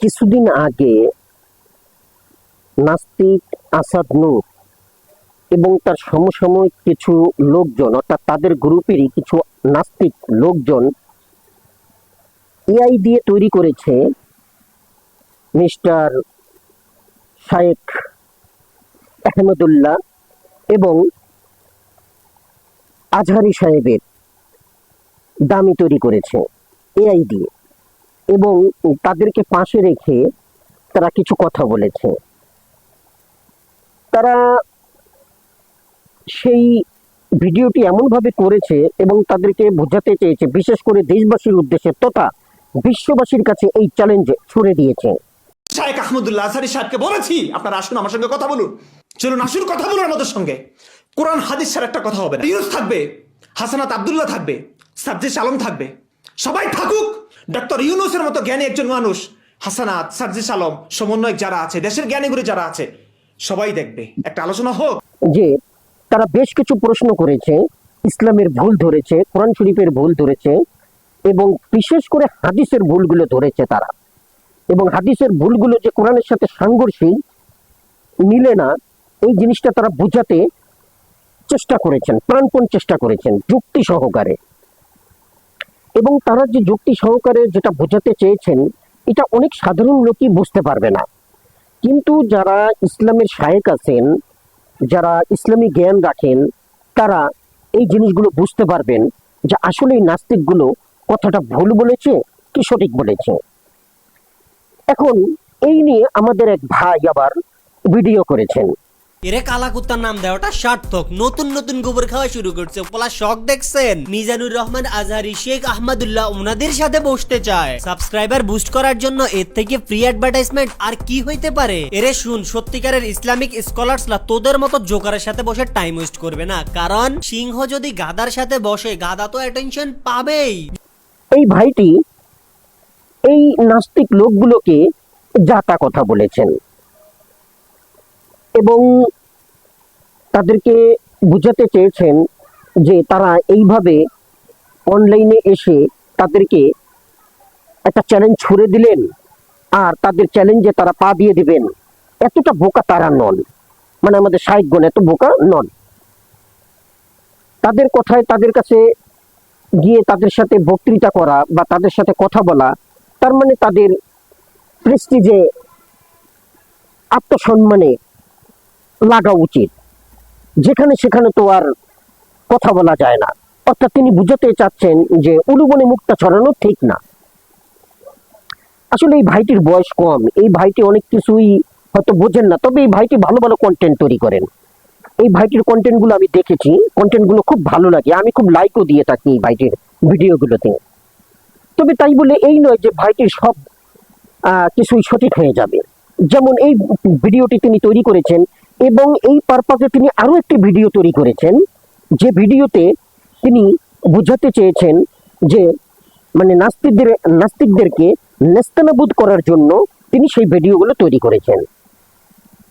কিছুদিন আগে নাস্তিক আসাদ নূর এবং তার সমসাময়িক কিছু লোকজন, অর্থাৎ তাদের গ্রুপেরই কিছু নাস্তিক লোকজন এআই দিয়ে তৈরি করেছে মিস্টার শায়েখ আহমদুল্লাহ এবং আজহারি সাহেবের দামি তৈরি করেছে এআই দিয়ে, এবং তাদেরকে পাশে রেখে তারা কিছু কথা বলেছে। তারা সেই ভিডিওটি এমনভাবে করেছে এবং তাদেরকে বোঝাতে চেয়েছে, বিশেষ করে দেশবাসীর উদ্দেশ্যে তথা বিশ্ববাসীর কাছে এই চ্যালেঞ্জ ছুড়ে দিয়েছে। শায়েখ আহমদুল্লাহ আজহারি সাহেবকে বলেছি, আপনারা আসুন আমার সঙ্গে কথা বলুন, চলুন আসুন কথা বলুন আমাদের সঙ্গে। কোরআন হাদিস ছাড়া একটা কথা হবে না। ইউনুস থাকবে, হাসানাত আব্দুল্লাহ থাকবে, সার্জিস আলম থাকবে, সবাই থাকুক। ডক্টর ইউনুসের মতো জ্ঞানী একজন মানুষ, হাসানাত, সার্জিস আলম, সমন্বয়ক যারা আছে, দেশের জ্ঞানীগুলি যারা আছে, সবাই দেখবে, একটা আলোচনা হোক। যে তারা বেশ কিছু প্রশ্ন করেছে, ইসলামের ভুল ধরেছে, কোরআন শরীফের ভুল ধরেছে এবং বিশেষ করে হাদিসের ভুলগুলো ধরেছে তারা, এবং হাদিসের ভুলগুলো যে কোরআনের সাথে সাংঘর্ষিক মিলে না, এই জিনিসটা তারা বোঝাতে চেষ্টা করেছেন, প্রাণপণ চেষ্টা করেছেন যুক্তি সহকারে। এবং তারা যে যুক্তি সহকারে যেটা বোঝাতে চেয়েছেন, এটা অনেক সাধারণ লোকই বুঝতে পারবে না, কিন্তু যারা ইসলামের শায়েখ আছেন, যারা ইসলামী জ্ঞান রাখেন, তারা এই জিনিসগুলো বুঝতে পারবেন যে আসলে এই নাস্তিকগুলো কথাটা ভুল বলেছে কি সঠিক বলেছে। এখন এই নিয়ে আমাদের এক ভাই আবার ভিডিও করেছেন। এরে কালা কুত্তার নাম দেওয়াটা সার্থক। নতুন নতুন গোবর খাওয়া শুরু করছে, পোলা শখ দেখছেন। মিজানুর রহমান আজহারি, শেখ আহমদুল্লাহ ওনাদের সাথে বসতে চায়। সাবস্ক্রাইবার বুস্ট করার জন্য এর থেকে ফ্রি অ্যাডভার্টাইজমেন্ট আর কি হইতে পারে। এরে শুন, সত্যিকারের ইসলামিক স্কলারসরা তোদের মতো জোকারের সাথে বসে টাইম ওয়েস্ট করবে না, কারণ সিংহ যদি গাদার সাথে বসে, গাদা তো অ্যাটেনশন পাবেই। এই ভাইটি এই নাস্তিক লোকগুলোকে যাতা কথা বলেছেন এবং তাদেরকে বুঝাতে চেয়েছেন যে তারা এইভাবে অনলাইনে এসে তাদেরকে একটা চ্যালেঞ্জ ছুড়ে দিলেন আর তাদের চ্যালেঞ্জে তারা পা দিয়ে দিবেন, এতটা বোকা তারা নন, মানে আমাদের শায়েখগণ এত বোকা নন। তাদের কথায় তাদের কাছে গিয়ে তাদের সাথে বক্তৃতা করা বা তাদের সাথে কথা বলা, তার মানে তাদের প্রেস্টিজে, আত্মসম্মানে লাগা উচিত, যেখানে সেখানে তো আর কথা বলা যায় না। অর্থাৎ তিনি বুঝাতে চাচ্ছেন যে উলুবনে মুক্তা ছড়ানো ঠিক না। আসলে এই ভাইটির বয়স কম, এই ভাইটি অনেক কিছুই হয়তো বোঝেন না, তবে এই ভাইটি ভালো ভালো কন্টেন্ট তৈরি করেন। এই ভাইটির কন্টেন্ট গুলো আমি দেখেছি, কন্টেন্ট গুলো খুব ভালো লাগে, আমি খুব লাইকও দিয়ে থাকি এই ভাইটির ভিডিওগুলোতে। তবে তাই বলে এই নয় যে ভাইটির সব কিছুই সঠিক হয়ে যাবে। যেমন এই ভিডিওটি তিনি তৈরি করেছেন এবং এই পারপাসে তিনি আরো একটি ভিডিও তৈরি করেছেন, যে ভিডিওতে তিনি বুঝাতে চেয়েছেন যে মানে নাস্তিকদেরকে নেস্তানাবুদ করার জন্য তিনি সেই ভিডিওগুলো তৈরি করেছেন।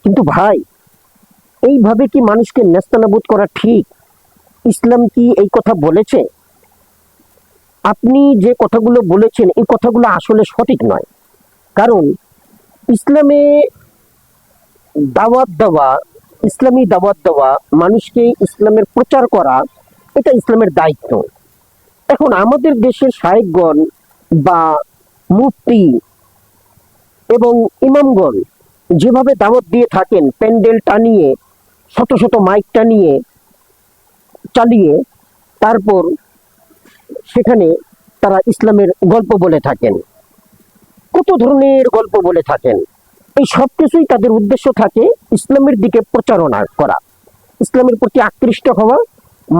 কিন্তু ভাই, এইভাবে কি মানুষকে নেস্তানাবুদ করা ঠিক? ইসলাম কি এই কথা বলেছে? আপনি যে কথাগুলো বলেছেন এই কথাগুলো আসলে সঠিক নয়, কারণ ইসলামে দাওয়াত দেওয়া, ইসলামী দাওয়াত দেওয়া, মানুষকে ইসলামের প্রচার করা, এটা ইসলামের দায়িত্ব। এখন আমাদের দেশের শায়েখগণ বা মুফতি এবং ইমামগণ যেভাবে দাওয়াত দিয়ে থাকেন, প্যান্ডেল টানিয়ে, শত শত মাইক টানিয়ে চালিয়ে, তারপর সেখানে তারা ইসলামের গল্প বলে থাকেন, কত ধরনের গল্প বলে থাকেন। এই সব কিছুই তাদের উদ্দেশ্য থাকে ইসলামের দিকে প্রচারণা করা, ইসলামের প্রতি আকৃষ্ট হওয়া,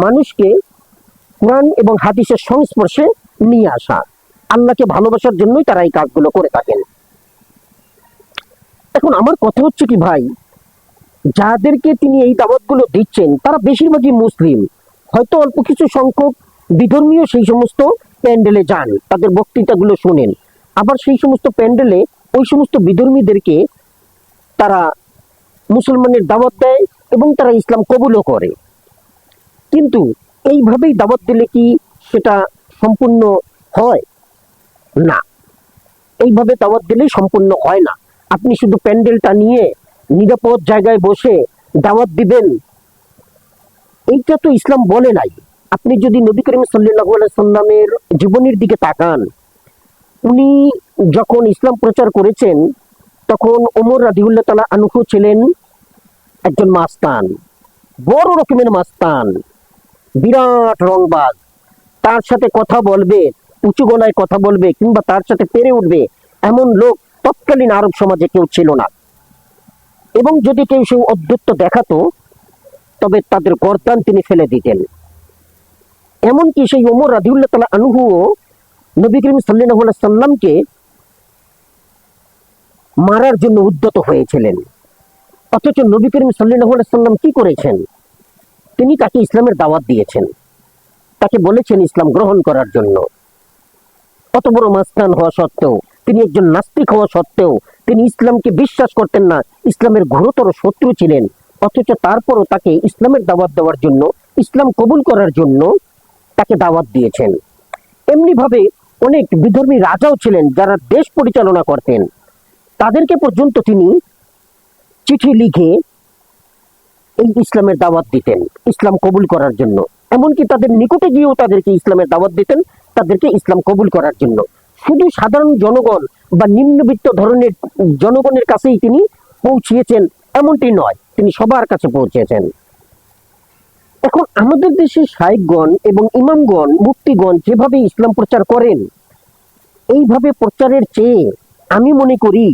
মানুষকে কোরআন এবং হাদিসের সংস্পর্শে নিয়ে আসা, আল্লাহকে ভালোবাসার জন্যই তারা এই কাজগুলো করে থাকেন। এখন আমার কথা হচ্ছে কি ভাই, যাদেরকে তিনি এই দাওয়াতগুলো দিচ্ছেন তারা বেশিরভাগই মুসলিম, হয়তো অল্প কিছু সংখ্যক বিধর্মীয় সেই সমস্ত প্যান্ডেলে যান, তাদের বক্তৃতাগুলো শোনেন, আবার সেই সমস্ত প্যান্ডেলে ওই সমস্ত বিধর্মীদেরকে তারা মুসলমানের দাওয়াত দেয় এবং তারা ইসলাম কবুলও করে। কিন্তু এইভাবেই দাওয়াত দিলে কি সেটা সম্পূর্ণ হয় না? এইভাবে দাওয়াত দিলেই সম্পূর্ণ হয় না। আপনি শুধু প্যান্ডেলটা নিয়ে নিরাপদ জায়গায় বসে দাওয়াত দিবেন, এইটা তো ইসলাম বলে নাই। আপনি যদি নবী করিম সাল্লাল্লাহু আলাইহি সাল্লামের জীবনের দিকে তাকান, উনি যখন ইসলাম প্রচার করেছেন তখন ওমর রাদিয়াল্লাহু তাআলা আনহু ছিলেন একজন মাস্তান, বড় রকমের মাস্তান, বিরাট রংবাজ। তার সাথে কথা বলবে, উঁচু গলায় কথা বলবে কিংবা তার সাথে পেরে উঠবে এমন লোক তৎকালীন আরব সমাজে কেউ ছিল না। এবং যদি কেউ সেই অদ্ভুত দেখাতো তবে তাদের গর্দান তিনি ফেলে দিতেন। এমনকি সেই ওমর রাদিয়াল্লাহু তাআলা আনহুও নবী করিম সাল্লাল্লাহু আলাইহি সাল্লামকে মারার জন্য উদ্যত হয়েছিলেন। অথচ নবী করিম সাল্লাল্লাহু আলাইহি সাল্লাম কি করেছেন? তিনি তাকে ইসলামের দাওয়াত দিয়েছেন, তাকে বলেছেন ইসলাম গ্রহণ করার জন্য। অত বড় মাস্তান হওয়া সত্ত্বেও, তিনি একজন নাস্তিক হওয়া সত্ত্বেও তিনি ইসলামকে বিশ্বাস করতেন না, ইসলামের ঘোরতর শত্রু ছিলেন। অথচ তারপরও তাকে ইসলামের দাওয়াত দেওয়ার জন্য, ইসলাম কবুল করার জন্য তাকে দাওয়াত দিয়েছেন। এমনি ভাবে অনেক বিধর্মী রাজাও ছিলেন যারা দেশ পরিচালনা করতেন, তাদেরকে পর্যন্ত তিনি চিঠি লিখে এই ইসলামের দাওয়াত দিতেন ইসলাম কবুল করার জন্য। এমনকি তাদের নিকটে গিয়েও তাদেরকে ইসলামের দাওয়াত দিতেন, তাদেরকে ইসলাম কবুল করার জন্য। শুধু সাধারণ জনগণ বা নিম্নবিত্ত ধরনের জনগণের কাছেই তিনি পৌঁছিয়েছেন এমনটি নয়, তিনি সবার কাছে পৌঁছেছেন। এখন আমাদের দেশের শাইখগণ এবং ইমামগণ, মুফতিগণ যেভাবে ইসলাম প্রচার করেন, এইভাবে প্রচারের চেয়ে আমি মনে করি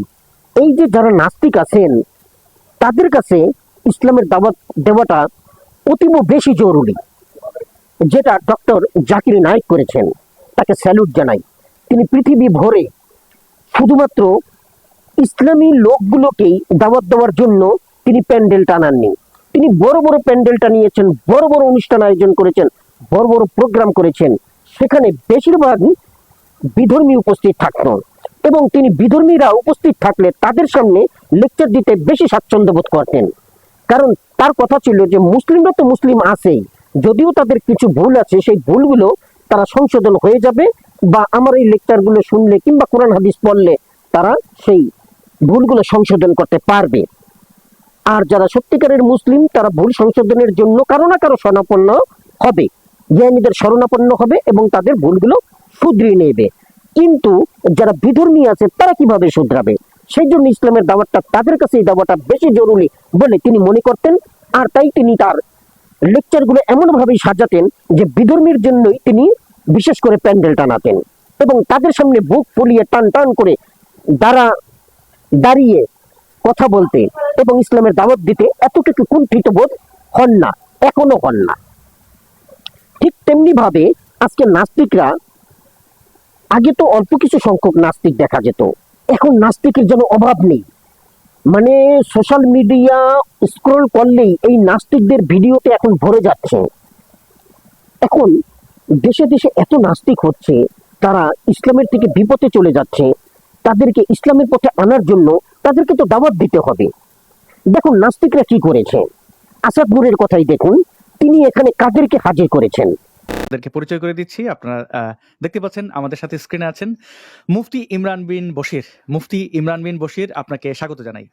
এই যে যারা নাস্তিক আছেন তাদের কাছে ইসলামের দাওয়াত দেওয়াটা অতীব বেশি জরুরি। যেটা ডক্টর জাকির নায়েক করেছেন, তাকে স্যালুট জানাই। তিনি পৃথিবী ভরে শুধুমাত্র ইসলামী লোকগুলোকেই দাওয়াত দেওয়ার জন্য তিনি প্যান্ডেল টানাননি, তিনি বড় বড় প্যান্ডেলটা নিয়েছেন, বড় বড় অনুষ্ঠান আয়োজন করেছেন, বড় বড় প্রোগ্রাম করেছেন। সেখানে বেশিরভাগ বিধর্মী উপস্থিত থাকতো এবং তিনি বিধর্মীরা উপস্থিত থাকলে তাদের সামনে লেকচার দিতে বেশি স্বাচ্ছন্দ্য বোধ করতেন। কারণ তার কথা ছিল যে মুসলিমরা তো মুসলিম আছেই, যদিও তাদের কিছু ভুল আছে সেই ভুলগুলো তারা সংশোধন হয়ে যাবে, বা আমার এই লেকচারগুলো শুনলে কিংবা কোরআন হাদিস পড়লে তারা সেই ভুলগুলো সংশোধন করতে পারবে। আর যারা সত্যিকারের মুসলিম তারা ভুল সংশোধনের জন্য কারো না কারো শরণাপন্ন হবে, জ্ঞানীদের শরণাপন্ন হবে এবং তাদের ভুলগুলো শুধরিয়ে নেবে। কিন্তু যারা বিধর্মী আছে তারা কিভাবে শুধরাবে? সেই জন্য ইসলামের দাওয়াতটা তাদের কাছে, এই দাওয়াতটা বেশি জরুরি বলে তিনি মনে করতেন। আর তাই তিনি তার লেকচারগুলো এমন ভাবে সাজাতেন যে বিধর্মীর জন্যই তিনি বিশেষ করে প্যান্ডেল টানাতেন এবং তাদের সামনে বুক ফুলিয়ে টান টান করে দাঁড়িয়ে কথা বলতে এবং ইসলামের দাওয়াত দিতে এতটুকু কুণ্ঠিত বোধ হন না, এখনো হন না। ঠিক তেমনি ভাবে আজকে নাস্তিকরা, আগে তো অল্প কিছু সংখ্যক নাস্তিক দেখা যেত, এখন নাস্তিকের যেন অভাব নেই। মানে সোশ্যাল মিডিয়া স্ক্রল করলেই এই নাস্তিকদের ভিডিওতে এখন ভরে যাচ্ছে। এখন দেশে দেশে এত নাস্তিক হচ্ছে, তারা ইসলামের থেকে বিপথে চলে যাচ্ছে। তাদেরকে ইসলামের পথে আনার জন্য তাদেরকে তো দাওয়াত দিতে হবে। দেখুন নাস্তিকরা কি করেছে, আসাদ নূরের কথাই দেখুন, তিনি এখানে কাদেরকে হাজির করেছেন। আপনাদেরকে পরিচয় করে দিচ্ছি। আপনারা দেখতে পাচ্ছেন আমাদের সাথে স্ক্রিনে আছেন মুফতি ইমরান বিন বশির। মুফতি ইমরান বিন বশির, আপনাকে স্বাগত জানাই।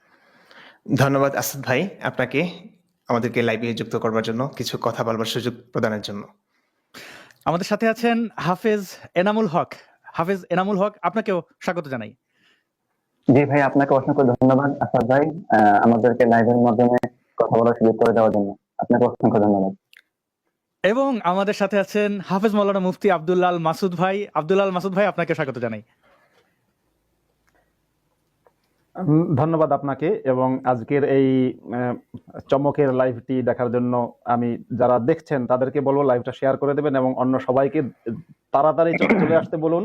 ধন্যবাদ আসাদ ভাই, আপনাকে আমাদেরকে লাইভে যুক্ত করবার জন্য, কিছু কথা বলবার সুযোগ প্রদানের জন্য। আমাদের সাথে আছেন হাফেজ এনামুল হক। হাফেজ এনামুল হক, আপনাকেও স্বাগত জানাই। জি ভাই, আপনাকে অসংখ্য ধন্যবাদ আসাদ ভাই, আমাদেরকে লাইভের মাধ্যমে কথা বলার সুযোগ করে দেওয়ার জন্য আপনাকে অসংখ্য ধন্যবাদ। এবং আমাদের সাথে আছেন হাফেজ মাওলানা মুফতি আব্দুল্লাহ মাসুদ ভাই। আব্দুল্লাহ মাসুদ ভাই, আপনাকে স্বাগত জানাই। ধন্যবাদ আপনাকে এবং আজকের এই চমকের লাইভটি দেখার জন্য আমি যারা দেখছেন তাদেরকে বলবো লাইভটা শেয়ার করে দেবেন এবং অন্য সবাইকে তাড়াতাড়ি চলে আসতে বলুন।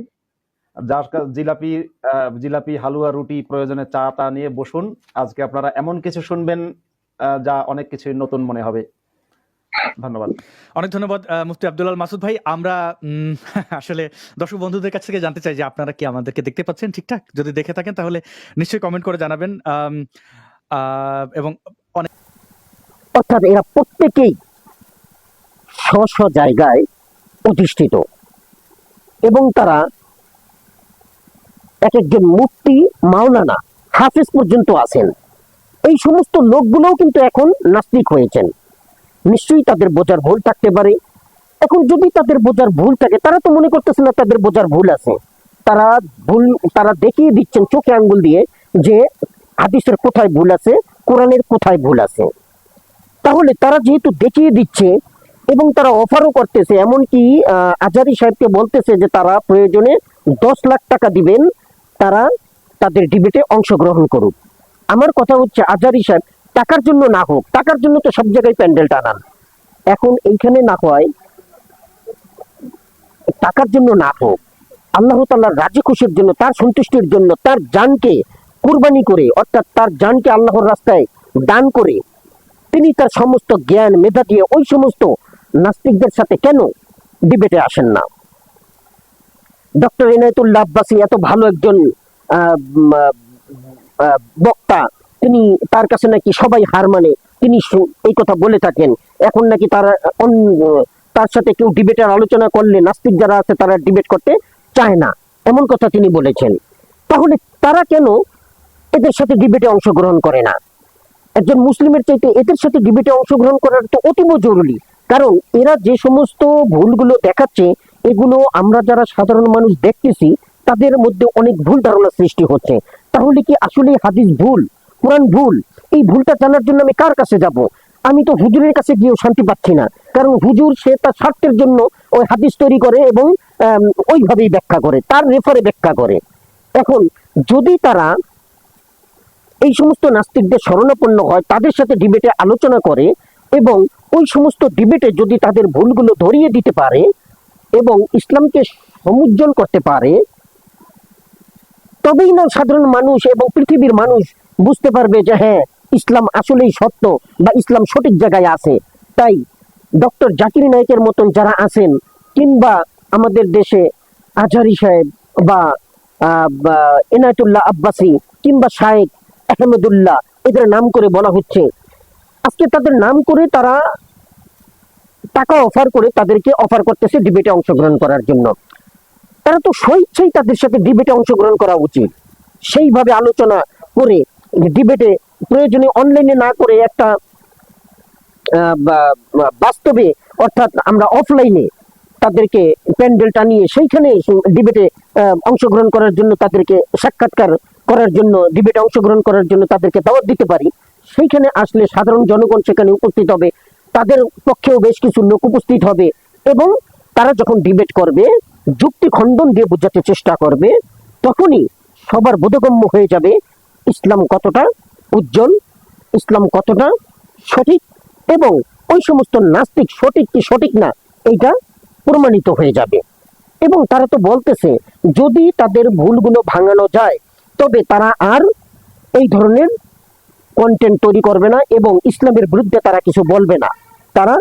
যার জিলাপি হালুয়া রুটি প্রয়োজনে চাটা নিয়ে বসুন। আজকে আপনারা এমন কিছু শুনবেন যা অনেক কিছু নতুন মনে হবে। ধন্যবাদ। অনেক ধন্যবাদ মুফতি আব্দুল্লাহ মাসুদ ভাই। আমরা আসলে দর্শক বন্ধুদের কাছ থেকে জানতে চাই যে আপনারা কি আমাদেরকে দেখতে পাচ্ছেন ঠিকঠাক? যদি দেখে থাকেন তাহলে নিশ্চয়ই কমেন্ট করে জানাবেন। এবং অর্থাৎ এরা প্রত্যেকেই স্ব জায়গায় প্রতিষ্ঠিত এবং তারা এক একজন মুফতি, মাওলানা, হাফেজ পর্যন্ত আছেন। এই সমস্ত লোকগুলোও কিন্তু এখন নাস্তিক হয়েছেন। নিশ্চয়ই তাদের বোঝার ভুল থাকতে পারে। এখন যদি তাদের বোঝার ভুল থাকে, তারা তো মনে করতেছে না তাদের বোঝার ভুল আছে। তারা দেখিয়ে দিচ্ছেন চোখে আঙ্গুল দিয়ে যে হাদিসের কোথায় ভুল আছে, কোরআনের কোথায় ভুল আছে। তাহলে তারা যেহেতু দেখিয়ে দিচ্ছে এবং তারা অফারও করতেছে, এমনকি আজারি সাহেবকে বলতেছে যে তারা প্রয়োজনে 10 লাখ টাকা দিবেন, তারা তাদের ডিবেটে অংশগ্রহণ করুক। আমার কথা হচ্ছে, আজারি সাহেব টাকার জন্য না হোক, টাকার জন্য তো সব জায়গায় প্যান্ডেল টানান, এখন এইখানে না হয়, টাকার জন্য না হোক, আল্লাহ তাআলার রাজি খুশির জন্য, তার সন্তুষ্টির জন্য তার জানকে কুরবানি করে, অর্থাৎ তার জানকে আল্লাহর রাস্তায় দান করে তিনি তার সমস্ত জ্ঞান মেধা দিয়ে ওই সমস্ত নাস্তিকদের সাথে কেন ডিবেটে আসেন না? ডক্টর ইনায়েতুল্লাহ আব্বাসী এত ভালো একজন বক্তা, তিনি, তার কাছে নাকি সবাই হার মানে, তিনি এই কথা বলে থাকেন। এখন নাকি তার সাথে কেউ ডিবেটের আলোচনা করলে নাস্তিক যারা আছে তারা ডিবেট করতে চায় না, এমন কথা তিনি বলেছেন। তাহলে তারা কেন এদের সাথে ডিবেটে অংশগ্রহণ করে না? একজন মুসলিমের চাইতে এদের সাথে ডিবেটে অংশগ্রহণ করার তো অতীব জরুরি। কারণ এরা যে সমস্ত ভুলগুলো দেখাচ্ছে, এগুলো আমরা যারা সাধারণ মানুষ দেখতেছি, তাদের মধ্যে অনেক ভুল ধারণা সৃষ্টি হচ্ছে। তাহলে কি আসলে হাদিস ভুল, কোরআন ভুল? এই ভুলটা জানার জন্য আমি কার কাছে যাব? আমি তো হুজুরের কাছে গিয়েও শান্তি পাচ্ছি না, কারণ হুজুর সে তার স্বার্থের জন্য ওই হাদিস তৈরি করে এবং ওইভাবেই ব্যাখ্যা করে, তার রেফারে ব্যাখ্যা করে। এখন যদি তারা এই সমস্ত নাস্তিকদের শরণাপন্ন হয়, তাদের সাথে ডিবেটে আলোচনা করে এবং ওই সমস্ত ডিবেটে যদি তাদের ভুলগুলো ধরিয়ে দিতে পারে এবং ইসলামকে সমুজ্জ্বল করতে পারে, তবেই না সাধারণ মানুষ এবং পৃথিবীর মানুষ বুঝতে পারবে যে হ্যাঁ, ইসলাম আসলেই সত্য বা ইসলাম সঠিক জায়গায় আছে। তাই ডক্টর জাকির নায়েকের মতন যারা আছেন, কিংবা আমাদের দেশে আজহারি সাহেব বা ইনায়েতুল্লাহ আব্বাসী কিংবা শায়েখ আহমেদুল্লাহ, এদের নাম করে বলা হচ্ছে, আজকে তাদের নাম করে তারা টাকা অফার করে তাদেরকে অফার করতেছে ডিবেটে অংশগ্রহণ করার জন্য। তারা তো স্বেচ্ছাই তাদের সাথে ডিবেটে অংশগ্রহণ করা উচিত। সেইভাবে আলোচনা করে ডিবেটে, প্রয়োজনে অনলাইনে না করে একটা বাস্তবে, অর্থাৎ আমরা অফলাইনে তাদেরকে প্যান্ডেল টানিয়ে সেইখানে ডিবেটে অংশগ্রহণ করার জন্য, তাদেরকে সাক্ষাৎকার করার জন্য, ডিবেটে অংশগ্রহণ করার জন্য তাদেরকে দাওয়াত দিতে পারি। সেইখানে আসলে সাধারণ জনগণ সেখানে উপস্থিত হবে, তাদের পক্ষেও বেশ কিছু লোক উপস্থিত হবে এবং তারা যখন ডিবেট করবে, যুক্তি খণ্ডন দিয়ে বোঝাতে চেষ্টা করবে, তখনই সবার বোধগম্য হয়ে যাবে ইসলাম কতটা উজ্জ্বল, ইসলাম কতটা সঠিক, এবং ওই সমস্ত নাস্তিক সঠিক কি সঠিক না এইটা প্রমাণিত হয়ে যাবে। এবং তারা তো বলতেছে, যদি তাদের ভুলগুলো ভাঙানো যায় তবে তারা আর এই ধরনের কন্টেন্ট তৈরি করবে না এবং ইসলামের বিরুদ্ধে তারা কিছু বলবে না। তারা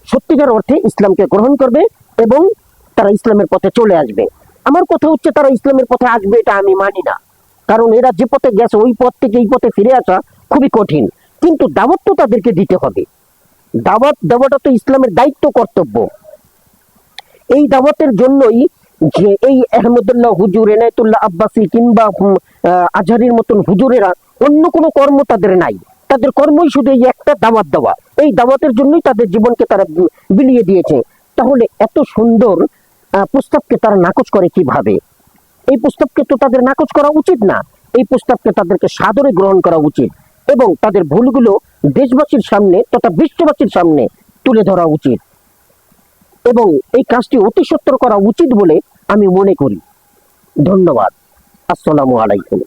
সত্যিকার অর্থে ইসলামকে গ্রহণ করবে এবং তারা ইসলামের পথে চলে আসবে। আমার কথা হচ্ছে, তারা ইসলামের পথে আসবে এটা আমি মানি না, কারণ এরা যে পথে গেছে ওই পথ থেকে এই পথে ফিরে আসা খুবই কঠিন। কিন্তু দাওয়াত তো তাদেরকে দিতে হবে, দাওয়াত দেওয়াটা তো ইসলামের দায়িত্ব, কর্তব্য। এই দাওয়াতের জন্যই যে এই আহমদুল্লাহ হুজুর, ইনায়েতুল্লাহ আব্বাসী কিংবা আজহারির মতন হুজুরেরা, অন্য কোনো কর্ম তাদের নাই, তাদের কর্মই শুধু এই একটা দাওয়াত দেওয়া। এই দাওয়াতের জন্যই তাদের জীবনকে তারা বিলিয়ে দিয়েছে। তাহলে এত সুন্দর প্রস্তাবকে তারা নাকচ করে কিভাবে? এই প্রস্তাবকে তো তাদের নাকচ করা উচিত না, এই প্রস্তাবকে তাদেরকে সাদরে গ্রহণ করা উচিত এবং তাদের ভুলগুলো দেশবাসীর সামনে তথা বিশ্ববাসীর সামনে তুলে ধরা উচিত এবং এই কাজটি অতি সত্বর করা উচিত বলে আমি মনে করি। ধন্যবাদ। আসসালামু আলাইকুম।